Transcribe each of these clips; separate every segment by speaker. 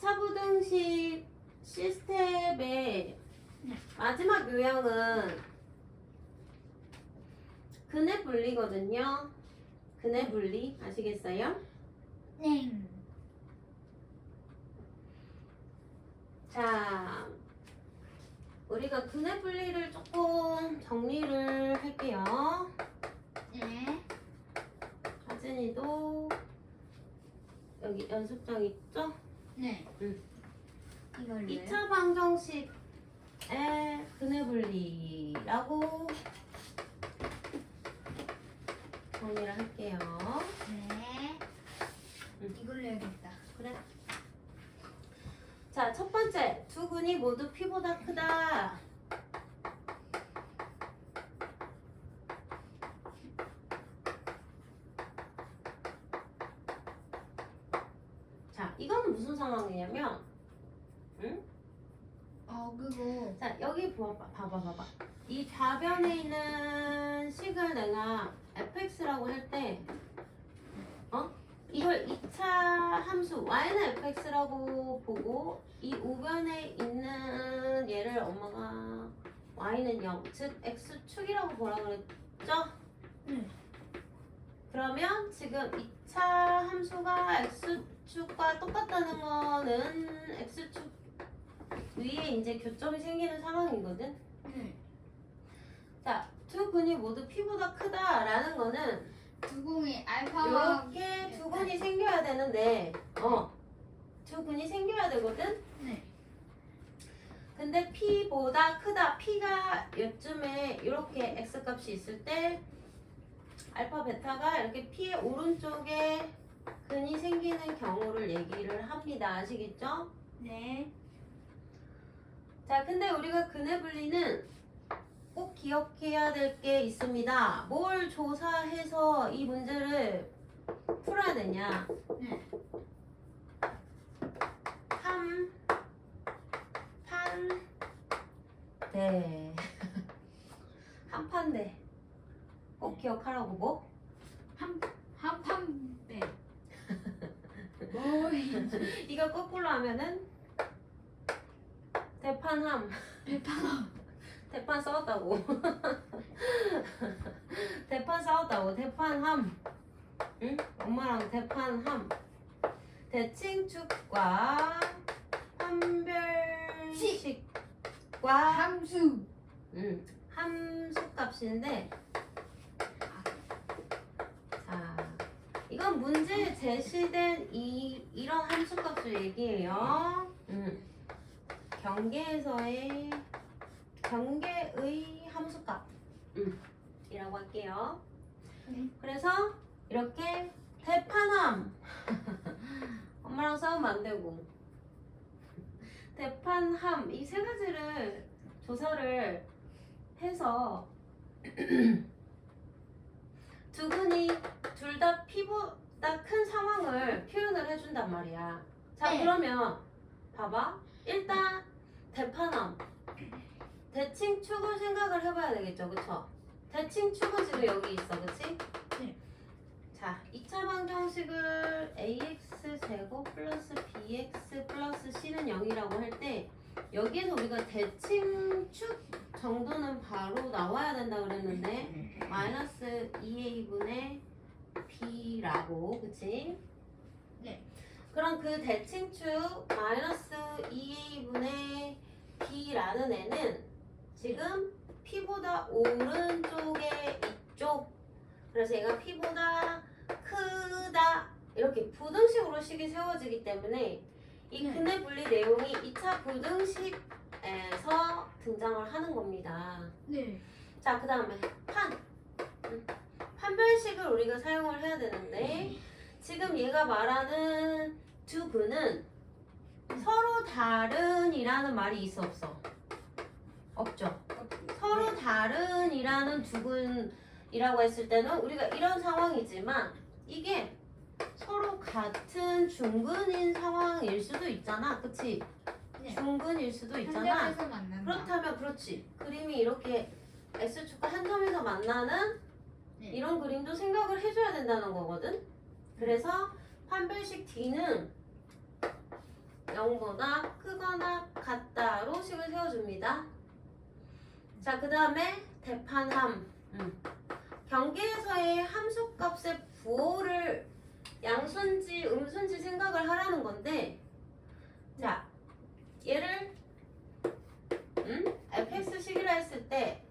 Speaker 1: 2차 부등식 시스템의 마지막 요령은 근의 분리거든요. 근의 분리 아시겠어요?
Speaker 2: 네.
Speaker 1: 자, 우리가 근의 분리를 조금 정리를 할게요.
Speaker 2: 네.
Speaker 1: 하진이도 여기 연습장 있죠?
Speaker 2: 네. 이걸로요?
Speaker 1: 2차 방정식의 근의 분리라고 정리를 할게요.
Speaker 2: 네. 이걸로 해야겠다.
Speaker 1: 그래. 자, 첫 번째, 두 근이 모두 P보다 크다. 자, 이건 무슨 상황이냐면, 응?
Speaker 2: 그거.
Speaker 1: 자, 여기 봐봐. 이 좌변에 있는 식을 내가 fx라고 할 때, 이걸 2차 함수 y는 fx라고 보고 이 우변에 있는 얘를 엄마가 y는 0, 즉 x축이라고 보라 그랬죠? 그러면 지금 2차 함수가 x축과 똑같다는 거는 x축 위에 이제 교점이 생기는 상황이거든. 자, 두 근이 모두 P보다 크다라는 거는
Speaker 2: 두공이 알파와
Speaker 1: 이렇게 두 근이 생겨야 되는데, 두 근이 생겨야 되거든.
Speaker 2: 네.
Speaker 1: 근데 P보다 크다. P가 요쯤에 이렇게 x 값이 있을 때 알파 베타가 이렇게 P의 오른쪽에 근이 생기는 경우를 얘기를 합니다. 아시겠죠?
Speaker 2: 네.
Speaker 1: 자, 근데 우리가 근의 분리는 꼭 기억해야 될 게 있습니다. 뭘 조사해서 이 문제를 풀어야 되냐?
Speaker 2: 네.
Speaker 1: 네. 한판대. 꼭 기억하라고 뭐?
Speaker 2: 한판대.
Speaker 1: 이거 거꾸로 하면은 대판함. 대판 싸웠다고. 대판함. 응? 엄마랑 대판함. 대칭축과 판별식과
Speaker 2: 함수.
Speaker 1: 함수값인데, 자, 이건 문제에 제시된 이런 함수값을 얘기해요. 경계의 함수값 이라고 할게요. 그래서 이렇게 대판함 엄마랑 싸우면 안 되고 대판함 이 세 가지를 조사를 해서 두 근이 둘 다 P보다 큰 상황을 표현을 해준단 말이야. 자,
Speaker 2: 네.
Speaker 1: 그러면 봐봐. 일단 대판함 대칭축을 생각을 해봐야 되겠죠, 그쵸? 대칭축은 지금 여기 있어, 그치?
Speaker 2: 네.
Speaker 1: 자, 2차 방정식을 ax제곱 플러스 bx 플러스 c는 0이라고 할 때 여기에서 우리가 대칭축 정도는 바로 나와야 된다 그랬는데 마이너스 2a분의 b라고, 그치?
Speaker 2: 네.
Speaker 1: 그럼 그 대칭축 마이너스 2a분의 b라는 애는 지금 P보다 오른쪽에 이쪽, 그래서 얘가 P보다 크다 이렇게 부등식으로 식이 세워지기 때문에 이 근의 분리 내용이 2차 부등식에서 등장을 하는 겁니다.
Speaker 2: 네.
Speaker 1: 자, 그 다음에 판별식을 우리가 사용을 해야 되는데 지금 얘가 말하는 두 근은 서로 다른이라는 말이 있어 없어? 없죠. 서로 다른이라는 두 근이라고 했을 때는 우리가 이런 상황이지만 이게 서로 같은 중근인 상황일 수도 있잖아, 그치?
Speaker 2: 네.
Speaker 1: 중근일 수도
Speaker 2: 한
Speaker 1: 있잖아.
Speaker 2: 점에서 만난다.
Speaker 1: 그렇다면 그렇지. 그림이 이렇게 X축과 한 점에서 만나는
Speaker 2: 네.
Speaker 1: 이런 그림도 생각을 해줘야 된다는 거거든. 그래서 판별식 D는 0보다 크거나 같다로 식을 세워줍니다. 자, 그 다음에 대판함. 경계에서의 함수값의 부호를 양수인지 음수인지 생각을 하라는 건데, 자, 얘를 fx식이라 했을 때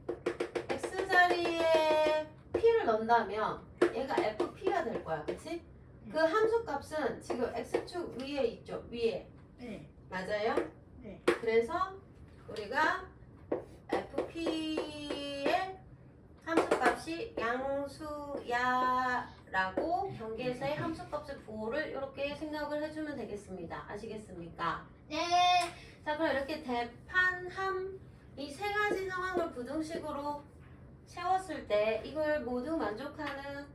Speaker 1: x자리에 p를 넣는다면 얘가 fp가 될 거야, 그치? 그 함수값은 지금 x축 위에 있죠, 위에.
Speaker 2: 네.
Speaker 1: 맞아요?
Speaker 2: 네.
Speaker 1: 그래서 우리가 fp의 함수값이 양수야라고 경계에서의 함수값의 부호를 이렇게 생각을 해주면 되겠습니다. 아시겠습니까?
Speaker 2: 네.
Speaker 1: 자, 그럼 이렇게 대판함 이 세 가지 상황을 부등식으로 세웠을 때 이걸 모두 만족하는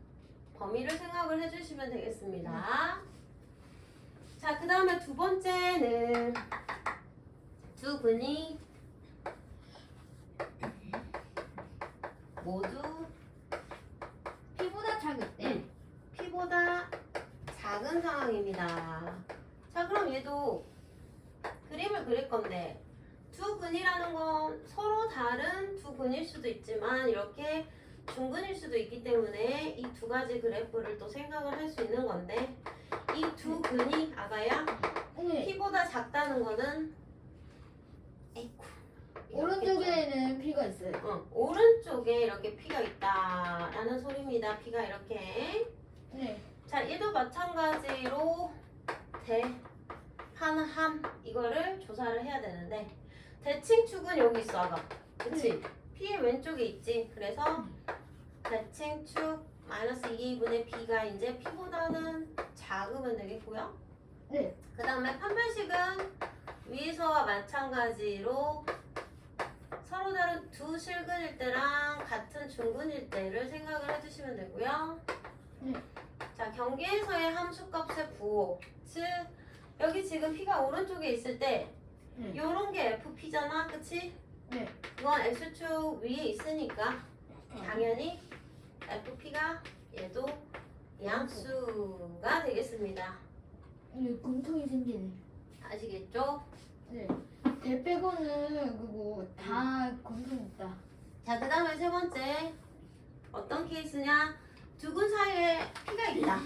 Speaker 1: 범위를 생각을 해주시면 되겠습니다. 자, 그 다음에 두 번째는 두 근이 모두
Speaker 2: 피보다 작을 때.
Speaker 1: P보다 작은 상황입니다. 자, 그럼 얘도 그림을 그릴 건데 두 근이라는 건 서로 다른 두 근일 수도 있지만 이렇게 중근일 수도 있기 때문에 이 두 가지 그래프를 또 생각을 할 수 있는 건데 이 두 근이 아가야
Speaker 2: 네.
Speaker 1: P보다 작다는 거는 에이쿠
Speaker 2: 오른쪽에는 피가 있어요.
Speaker 1: 오른쪽에 이렇게 P가 있다라는 소리입니다. P가 이렇게.
Speaker 2: 네.
Speaker 1: 자, 얘도 마찬가지로 대판함 이거를 조사를 해야 되는데 대칭축은 여기 있어, 아가. 그치? P의 왼쪽에 있지. 그래서 대칭축 마이너스 2분의 B가 이제 P보다는 작으면 되겠고요.
Speaker 2: 네.
Speaker 1: 그 다음에 판별식은 위에서와 마찬가지로 서로 다른 두 실근일 때랑 같은 중근일 때를 생각을 해주시면 되고요.
Speaker 2: 네.
Speaker 1: 자, 경계에서의 함수값의 부호, 즉 여기 지금 P가 오른쪽에 있을 때 요런 게 FP잖아, 그치?
Speaker 2: 네.
Speaker 1: 그건 X축 위에 있으니까 당연히 FP가 얘도 양수가 되겠습니다.
Speaker 2: 이게 공통이 생기네.
Speaker 1: 아시겠죠?
Speaker 2: 네. 대 빼고는 그거 다 공통 있다.
Speaker 1: 자, 그 다음에 세 번째 어떤 케이스냐? 두 근 사이에 P가 있다.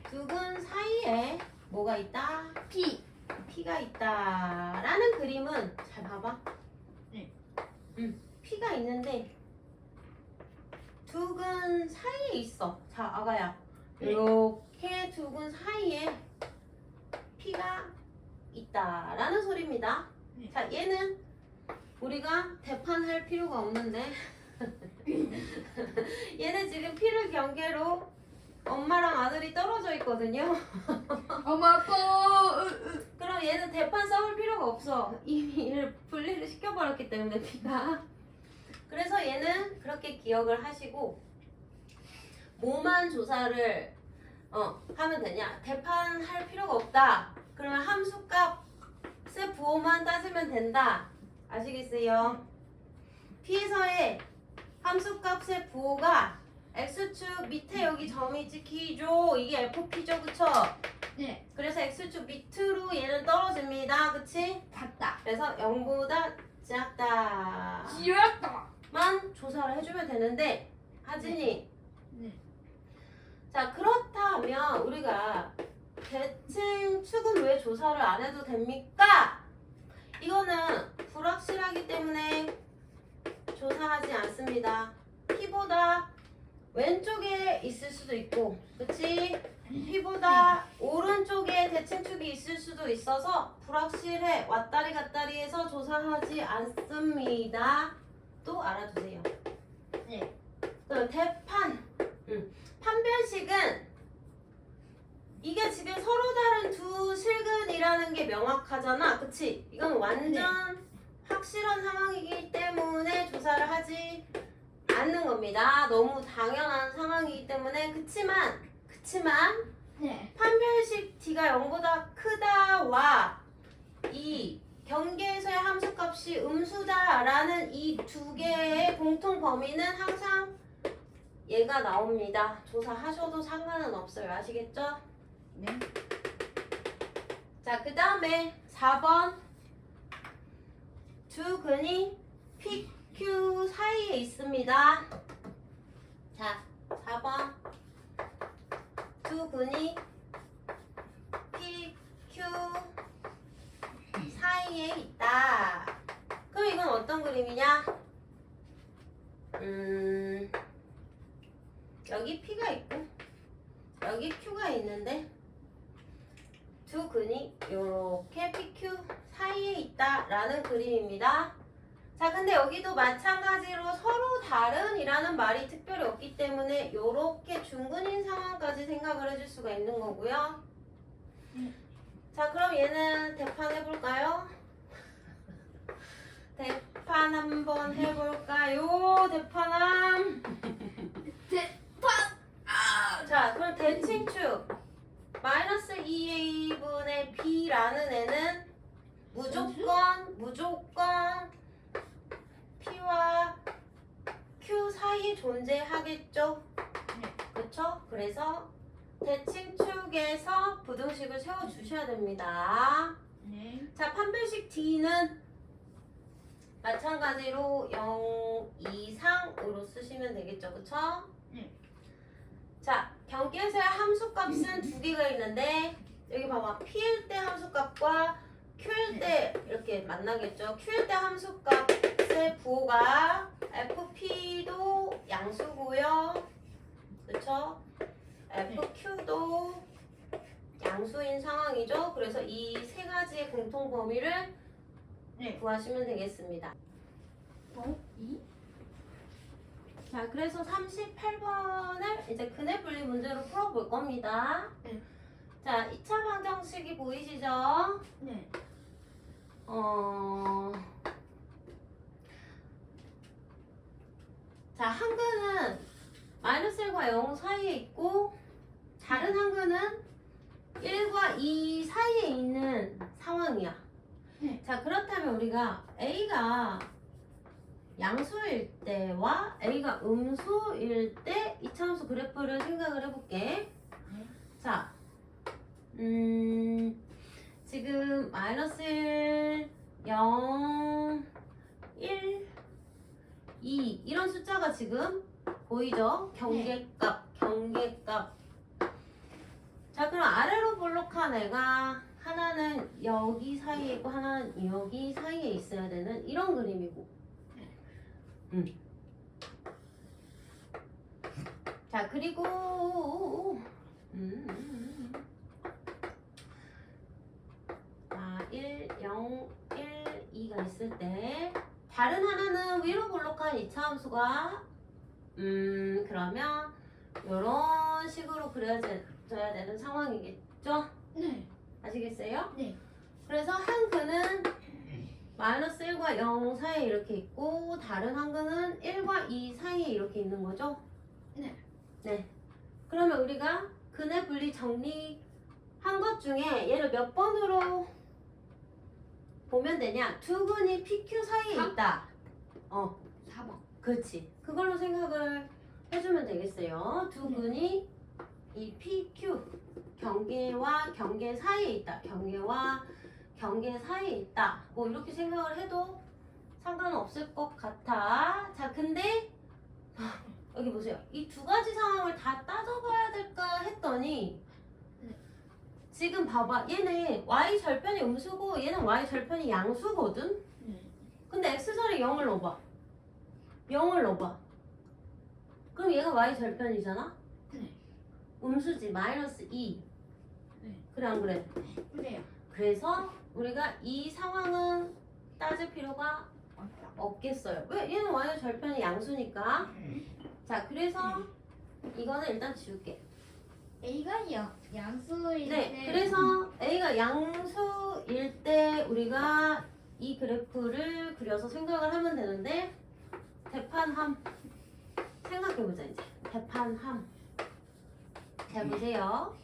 Speaker 1: 두 근 사이에 뭐가 있다?
Speaker 2: 피.
Speaker 1: P가 있다라는 그림은 잘 봐봐.
Speaker 2: 네.
Speaker 1: P가 있는데 두 근 사이에 있어. 자, 아가야.
Speaker 2: 네.
Speaker 1: 이렇게 두 근 사이에 P가 있다라는 소리입니다.
Speaker 2: 네.
Speaker 1: 자, 얘는 우리가 대판할 필요가 없는데 얘는 지금 P를 경계로 엄마랑 아들이 떨어져 있거든요.
Speaker 2: 엄마 아빠.
Speaker 1: 그럼 얘는 대판 써볼 필요가 없어. 이미 얘를 분리를 시켜버렸기 때문에 P가. 그래서 얘는 그렇게 기억을 하시고 뭐만 조사를 하면 되냐? 대판할 필요가 없다. 그러면 함수값의 부호만 따지면 된다. 아시겠어요? P에서의 함수값의 부호가 X축 밑에 여기 점이 찍히죠? 이게 FP죠, 그쵸?
Speaker 2: 네.
Speaker 1: 그래서 X축 밑으로 얘는 떨어집니다. 그치?
Speaker 2: 작다.
Speaker 1: 그래서 0보다 작다.
Speaker 2: 지었다.
Speaker 1: 만 조사를 해주면 되는데 하진이
Speaker 2: 네.
Speaker 1: 자, 그렇다면 우리가 대칭 축은 왜 조사를 안 해도 됩니까? 이거는 불확실하기 때문에 조사하지 않습니다. P보다 왼쪽에 있을 수도 있고, 그치? P보다 오른쪽에 대칭축이 있을 수도 있어서 불확실해. 왔다리 갔다리 해서 조사하지 않습니다. 또 알아두세요.
Speaker 2: 네.
Speaker 1: 그럼 대판. 판별식은 이게 지금 서로 다른 두 실근이라는 게 명확하잖아. 그치? 이건 완전 확실한 상황이기 때문에 조사를 하지 않는 겁니다. 너무 당연한 상황이기 때문에. 그치만
Speaker 2: 네.
Speaker 1: 판별식 D가 0보다 크다와 이 경계에서의 함수값이 음수다라는 이 두 개의 공통 범위는 항상 얘가 나옵니다. 조사하셔도 상관은 없어요. 아시겠죠?
Speaker 2: 네.
Speaker 1: 자, 그 다음에 4번 두 근이 PQ 사이에 있습니다. 자, 4번 두 근이 PQ 사이에 있다. 그럼 이건 어떤 그림이냐? 여기 P가 있고 여기 Q가 있는데 두 근이 이렇게 PQ 사이에 있다라는 그림입니다. 자, 근데 여기도 마찬가지로 서로 다른이라는 말이 특별히 없기 때문에 이렇게 중근인 상황까지 생각을 해줄 수가 있는 거고요. 자, 그럼 얘는 대판 해볼까요? 대판 한번 해볼까요? 대판함. 자, 그럼 대칭축 마이너스 2a분의 b라는 애는 무조건 p와 q 사이에 존재하겠죠? 그쵸? 그래서 대칭축에서 부등식을 세워주셔야 됩니다.
Speaker 2: 네.
Speaker 1: 자, 판별식 D는 마찬가지로 0 이상으로 쓰시면 되겠죠, 그쵸?
Speaker 2: 네.
Speaker 1: 자, 경계에서의 함수값은 두 개가 있는데 여기 봐봐, P일 때 함수값과 Q일 때 이렇게 만나겠죠. Q일 때 함수값의 부호가 FP도 양수고요, 그쵸? FQ도 양수인 상황이죠. 그래서 이 세 가지의 공통 범위를 구하시면 되겠습니다.
Speaker 2: 2?
Speaker 1: 자, 그래서 38번을 이제 근해 분리 문제로 풀어볼 겁니다.
Speaker 2: 네.
Speaker 1: 자, 2차 방정식이 보이시죠?
Speaker 2: 네.
Speaker 1: 자, 한근은 마이너스 1과 0 사이에 있고 다른 한근은 1과 2 사이에 있는 상황이야.
Speaker 2: 네.
Speaker 1: 자, 그렇다면 우리가 A가 양수일 때와 A가 음수일 때 이차함수 그래프를 생각을 해볼게. 자, 지금 마이너스 1, 0, 1, 2 이런 숫자가 지금 보이죠? 경계값. 자, 그럼 아래로 볼록한 애가 하나는 여기 사이에 있고 하나는 여기 사이에 있어야 되는 이런 그림이고. 자, 그리고 자, 1, 0, 1, 2가 있을 때 다른 하나는 위로 볼록한 이차함수가 그러면 이런 식으로 그려져야 되는 상황이겠죠?
Speaker 2: 네.
Speaker 1: 아시겠어요?
Speaker 2: 네.
Speaker 1: 그래서 한 근은 마이너스 1과 0 사이에 이렇게 있고 다른 한 근은 1과 2 사이에 이렇게 있는 거죠?
Speaker 2: 네.
Speaker 1: 네. 그러면 우리가 근해 분리 정리한 것 중에 얘를 몇 번으로 보면 되냐? 두 근이 PQ 사이에
Speaker 2: 3?
Speaker 1: 있다.
Speaker 2: 4번.
Speaker 1: 그렇지. 그걸로 생각을 해주면 되겠어요. 두 근이 이 PQ 경계와 경계 사이에 있다. 경계와 경계 사이에 있다. 뭐 이렇게 생각을 해도 상관없을 것 같아. 자, 근데 여기 보세요. 이 두 가지 상황을 다 따져봐야 될까 했더니 지금 봐봐. 얘는 y 절편이 음수고 얘는 y 절편이 양수거든.
Speaker 2: 네.
Speaker 1: 근데 x절에 0을 넣어봐. 0을 넣어봐. 그럼 얘가 y 절편이잖아?
Speaker 2: 네.
Speaker 1: 음수지. 마이너스 2.
Speaker 2: 네.
Speaker 1: 그래 안 그래?
Speaker 2: 그래요.
Speaker 1: 그래서 우리가 이 상황은 따질 필요가 없겠어요. 왜? 얘는 y 절편이 양수니까. 자, 그래서 이거는 일단 지울게.
Speaker 2: A가 양수일
Speaker 1: 네,
Speaker 2: 때.
Speaker 1: 그래서 A가 양수일 때 우리가 이 그래프를 그려서 생각을 하면 되는데 대판함 생각해보자 이제. 대판함. 잘 보세요.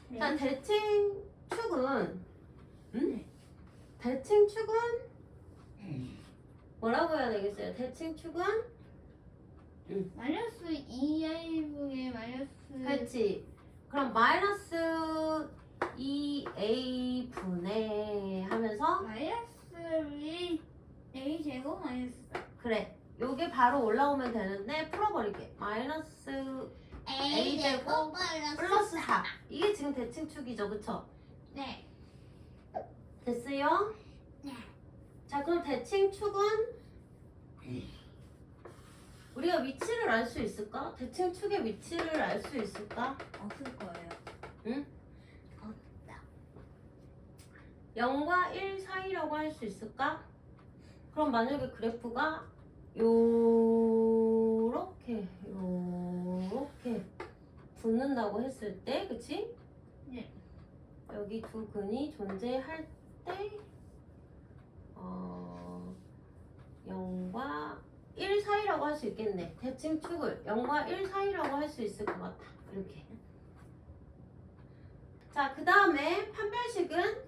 Speaker 2: 네.
Speaker 1: 자, 대칭축은 대칭축은 뭐라고 해야 되겠어요? 대칭축은
Speaker 2: 마이너스 2a분의 마이너스.
Speaker 1: 그렇지. 그럼 마이너스 2a 분의 하면서
Speaker 2: 마이너스 1 A 제곱 마이너스
Speaker 1: 그래 요게 바로 올라오면 되는데 풀어버리게 마이너스 A 제곱 플러스 4 이게 지금 대칭축이죠 그쵸?
Speaker 2: 네.
Speaker 1: 됐어요?
Speaker 2: 네.
Speaker 1: 자 그럼 대칭축은 우리가 위치를 알 수 있을까? 대칭축의 위치를 알 수 있을까?
Speaker 2: 없을 거예요.
Speaker 1: 응?
Speaker 2: 없다.
Speaker 1: 0과 1 사이라고 할 수 있을까? 그럼 만약에 그래프가 요렇게 붙는다고 했을 때 그치?
Speaker 2: 네.
Speaker 1: 여기 두 근이 존재할 때 0과 1 사이라고 할 수 있겠네. 대칭축을 0과 1 사이라고 할 수 있을 것 같아. 이렇게. 자, 그 다음에 판별식은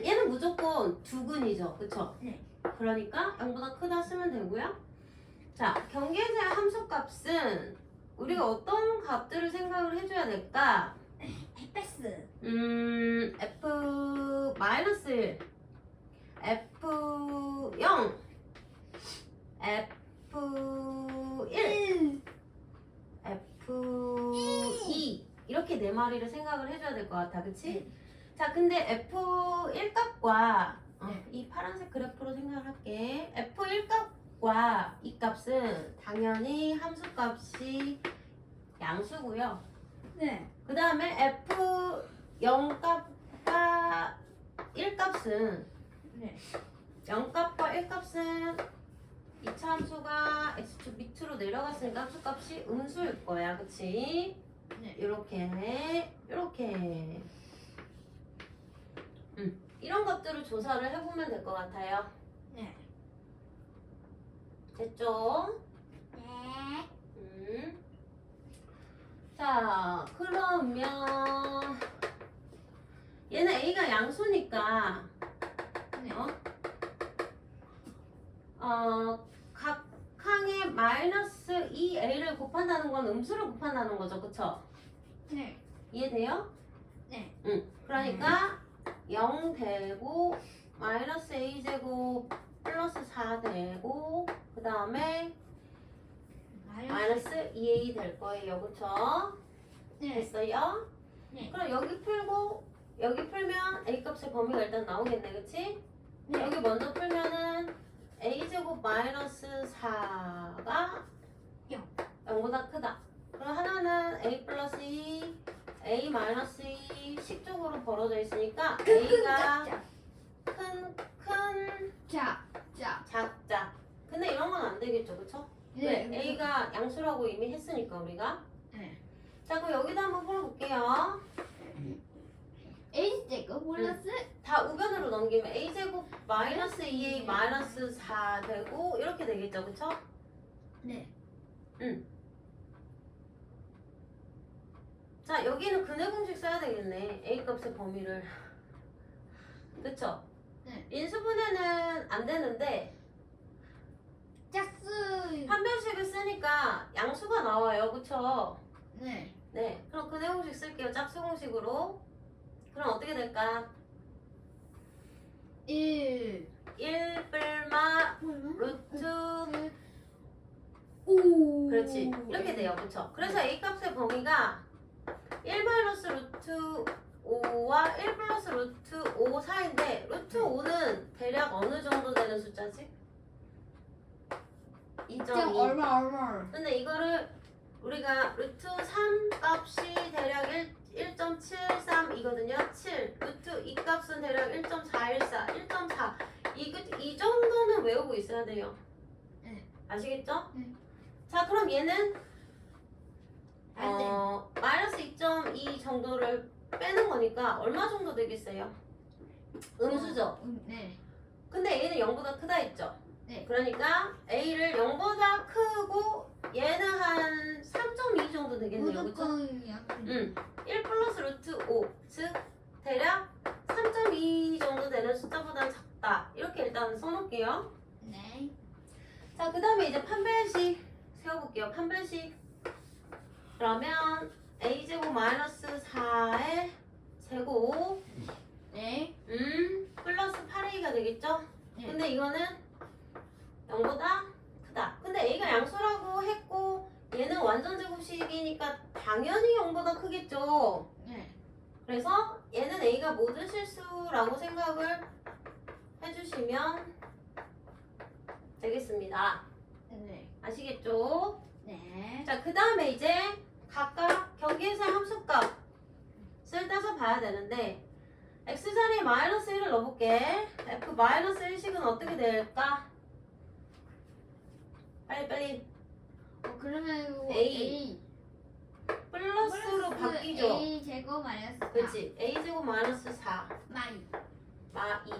Speaker 1: 얘는 무조건 두 근이죠. 그쵸?
Speaker 2: 네.
Speaker 1: 그러니까 0보다 크다 쓰면 되고요. 자, 경계의 함수값은 우리가 어떤 값들을 생각을 해줘야 될까?
Speaker 2: 패스.
Speaker 1: F 마이너스 1, F0, F1, F2 이렇게 네 마리를 생각을 해줘야 될 것 같아, 그치? 자, 근데 F1 값과 이 파란색 그래프로 생각을 할게. F1 값과 이 값은 당연히 함수값이 양수고요.
Speaker 2: 네.
Speaker 1: 그 다음에 F0 값과 1 값은
Speaker 2: 네.
Speaker 1: 0 값과 1 값은 2차 함수가 x축 밑으로 내려갔으니까 함수값이 음수일 거야, 그치?
Speaker 2: 네.
Speaker 1: 이렇게 이런 것들을 조사를 해보면 될 것 같아요.
Speaker 2: 네.
Speaker 1: 됐죠?
Speaker 2: 네.
Speaker 1: 자, 그러면 얘는 A가 양수니까
Speaker 2: 네.
Speaker 1: 각 항에 마이너스 2A를 곱한다는 건 음수를 곱한다는 거죠, 그쵸?
Speaker 2: 네.
Speaker 1: 이해돼요?
Speaker 2: 네.
Speaker 1: 그러니까 0 되고 마이너스 A제곱 플러스 4 되고 그 다음에 마이너스 2A 될 거예요, 그쵸?
Speaker 2: 네.
Speaker 1: 됐어요?
Speaker 2: 네.
Speaker 1: 그럼 여기 풀고 여기 풀면 A 값의 범위가 일단 나오겠네, 그치?
Speaker 2: 네.
Speaker 1: 여기 먼저 풀면은 A제곱 마이너스 4가 0보다 크다. 그럼 하나는 A 플러스 2, A 마이너스 2 식쪽으로 벌어져 있으니까 A가 큰, 작자. 근데 이런 건 안 되겠죠, 그쵸? 왜? A가 양수라고 이미 했으니까 우리가.
Speaker 2: 네.
Speaker 1: 자, 그럼 여기다 한번 풀어볼게요.
Speaker 2: A 제곱 플러스
Speaker 1: 다 우변으로 넘기면 A제곱 마이너스 2A 마이너스 4 되고 이렇게 되겠죠, 그쵸?
Speaker 2: 네.
Speaker 1: 자, 여기는 근의 공식 써야 되겠네. A 값의 범위를. 그쵸?
Speaker 2: 네.
Speaker 1: 인수분해는 안 되는데
Speaker 2: 짝수.
Speaker 1: 판별식을 쓰니까 양수가 나와요. 그쵸?
Speaker 2: 네.
Speaker 1: 네. 그럼 근의 공식 쓸게요. 짝수 공식으로. 그럼 어떻게 될까?
Speaker 2: 1
Speaker 1: 1 뿔마 루트
Speaker 2: 오.
Speaker 1: 그렇지. 이렇게 돼요. 그쵸? 그래서 A 값의 범위가 1 마이너스 루트 5와 1 플러스 루트 5 사이인데 루트 5는 대략 어느 정도 되는 숫자지? 2.2.
Speaker 2: 얼마.
Speaker 1: 근데 이거를 우리가 루트 3 값이 대략 1.73이거든요. 7. 루트 2 값은 대략 1.414, 1.4. 이 정도는 외우고 있어야 돼요.
Speaker 2: 네.
Speaker 1: 아시겠죠?
Speaker 2: 네.
Speaker 1: 자, 그럼 얘는
Speaker 2: 안 돼.
Speaker 1: 마이너스 2.2 정도를 빼는 거니까 얼마 정도 되겠어요? 음수죠?
Speaker 2: 네.
Speaker 1: 근데 얘는 0보다 크다 했죠?
Speaker 2: 네.
Speaker 1: 그러니까 A를 0보다 크고 얘는 한 3.2 정도 되겠네요. 그쵸?
Speaker 2: 무조건 약간.
Speaker 1: 1 플러스 루트 5, 즉 대략 3.2 정도 되는 숫자보다 작다. 이렇게 일단 써놓을게요.
Speaker 2: 네.
Speaker 1: 자, 그 다음에 이제 판별식 세워볼게요. 판별식. 그러면 A제곱 제곱 마이너스 4의 제곱
Speaker 2: 네.
Speaker 1: 플러스 8a가 되겠죠?
Speaker 2: 네.
Speaker 1: 근데 이거는 0보다 크다. 근데 a가 양수라고 했고 얘는 완전 제곱식이니까 당연히 0보다 크겠죠?
Speaker 2: 네.
Speaker 1: 그래서 얘는 a가 모든 실수라고 생각을 해주시면 되겠습니다.
Speaker 2: 네.
Speaker 1: 아시겠죠?
Speaker 2: 네.
Speaker 1: 자, 그 다음에 이제 각각 경계에서의 함수값을 따서 봐야 되는데 x 자리에 마이너스 1을 넣어볼게. f 마이너스 1식은 어떻게 될까? 빨리
Speaker 2: 그러면 이거
Speaker 1: A. 플러스로 바뀌죠?
Speaker 2: A 제곱 마이너스 4.
Speaker 1: 그렇지. a제곱 마이너스 4
Speaker 2: 마이.
Speaker 1: 마 2.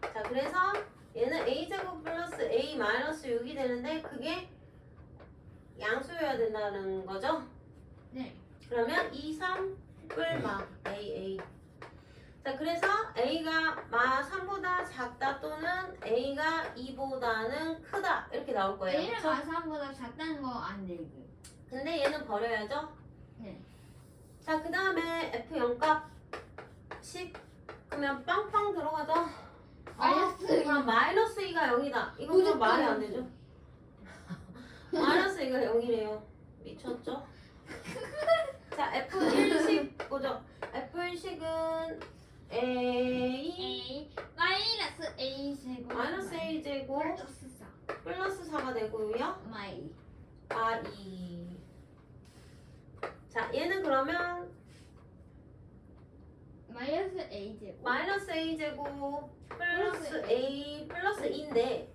Speaker 1: 자, 그래서 얘는 a제곱 플러스 a 마이너스 6이 되는데 그게 양수여야 된다는 거죠?
Speaker 2: 네.
Speaker 1: 그러면 2, 3을 마 a. 자, 그래서 a가 마 3보다 작다 또는 a가 2보다는 크다 이렇게 나올 거예요.
Speaker 2: A를
Speaker 1: 그쵸?
Speaker 2: 마삼보다 작다는 거 안 돼, 이거.
Speaker 1: 근데 얘는 버려야죠.
Speaker 2: 네.
Speaker 1: 자, 그 다음에 f 0값 10 그러면 빵빵 들어가죠.
Speaker 2: 마이너스
Speaker 1: 그럼 마이너스 2가 0이다. 이거 좀
Speaker 2: 무조건
Speaker 1: 말이 안 되죠? 마이너스 2가 0이래요. 미쳤죠? 자, f1식 보죠. f1식은 a
Speaker 2: A 마이너스 A 제곱
Speaker 1: 마이너스 a 제곱
Speaker 2: 플러스 4
Speaker 1: 플러스 4가 되고요.
Speaker 2: 마이.
Speaker 1: 아, 2. 자, 얘는 그러면
Speaker 2: 마이너스 A 제곱
Speaker 1: 마이너스 a 제곱 플러스 a 플러스 2인데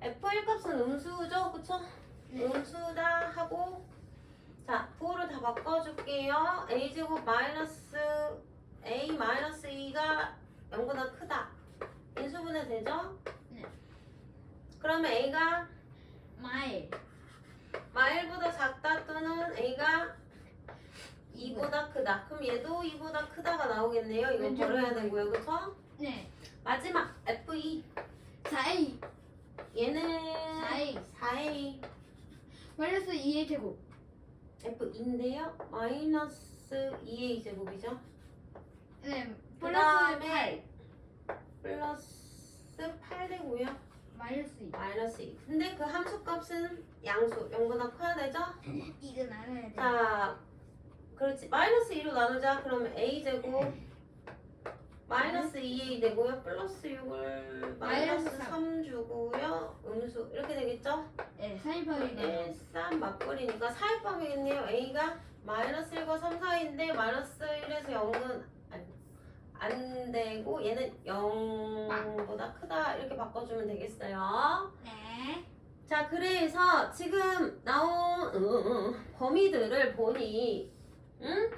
Speaker 1: f1 값은 음수죠? 그쵸?
Speaker 2: 네.
Speaker 1: 음수다 하고 자, 부호를 다 바꿔줄게요. a 제곱 마이너스 a 마이너스 2가 0보다 크다. 인수분해 되죠?
Speaker 2: 네.
Speaker 1: 그러면 a가
Speaker 2: 마일
Speaker 1: 마일보다 작다 또는 a가 2보다 크다. 그럼 얘도 2보다 크다가 나오겠네요. 이거
Speaker 2: 왼쪽
Speaker 1: 버려야
Speaker 2: 부분.
Speaker 1: 되고요. 그쵸?
Speaker 2: 네.
Speaker 1: 마지막 f2
Speaker 2: 4A
Speaker 1: 얘는
Speaker 2: 4A
Speaker 1: 4a
Speaker 2: 마이너스 2A 제곱
Speaker 1: f2인데요. 마이너스 2a 제곱이죠.
Speaker 2: 네.
Speaker 1: 그
Speaker 2: 플러스
Speaker 1: 다음에
Speaker 2: 8
Speaker 1: 플러스 8 되고요.
Speaker 2: 마이너스 2
Speaker 1: 마이너스 2. 근데 그 함수값은 양수 0보다 커야 되죠?
Speaker 2: 이거 나눠야 돼.
Speaker 1: 자, 그렇지. 마이너스 2로 나누자. 그러면 a 제곱 마이너스 2a 되고요. 플러스 6을 마이너스
Speaker 2: 마이너스
Speaker 1: 3 주고요. 음수 이렇게 되겠죠?
Speaker 2: 네. 사이버리가
Speaker 1: 1, 3 맞벌이니까 사입법이겠네요. a가 마이너스 1과 3 사이인데 마이너스 1에서 0은 안 되고 얘는 0보다 크다 이렇게 바꿔주면 되겠어요.
Speaker 2: 네.
Speaker 1: 자, 그래서 지금 나온 범위들을 보니
Speaker 2: 네.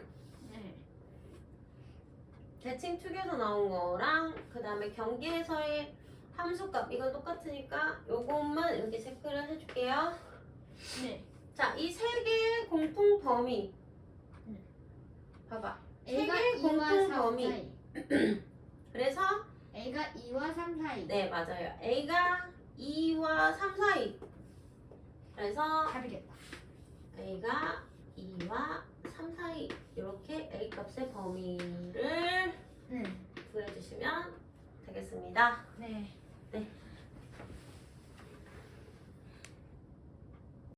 Speaker 1: 대칭 축에서 나온 거랑 그 다음에 경계에서의 함수값 이건 똑같으니까 요것만 이렇게 체크를 해줄게요.
Speaker 2: 네.
Speaker 1: 자, 이 세 개의 공통 범위 봐봐. 세
Speaker 2: A가
Speaker 1: 개의
Speaker 2: 2와
Speaker 1: 공통
Speaker 2: 3
Speaker 1: 범위.
Speaker 2: 사이.
Speaker 1: 그래서
Speaker 2: A가 2와 3 사이.
Speaker 1: 네, 맞아요. a가 2와 3 사이. 그래서
Speaker 2: 답이겠다.
Speaker 1: a가 2와 3 사이 이렇게 a 값의 범위를
Speaker 2: 네.
Speaker 1: 구해주시면 되겠습니다.
Speaker 2: 네.
Speaker 1: 네.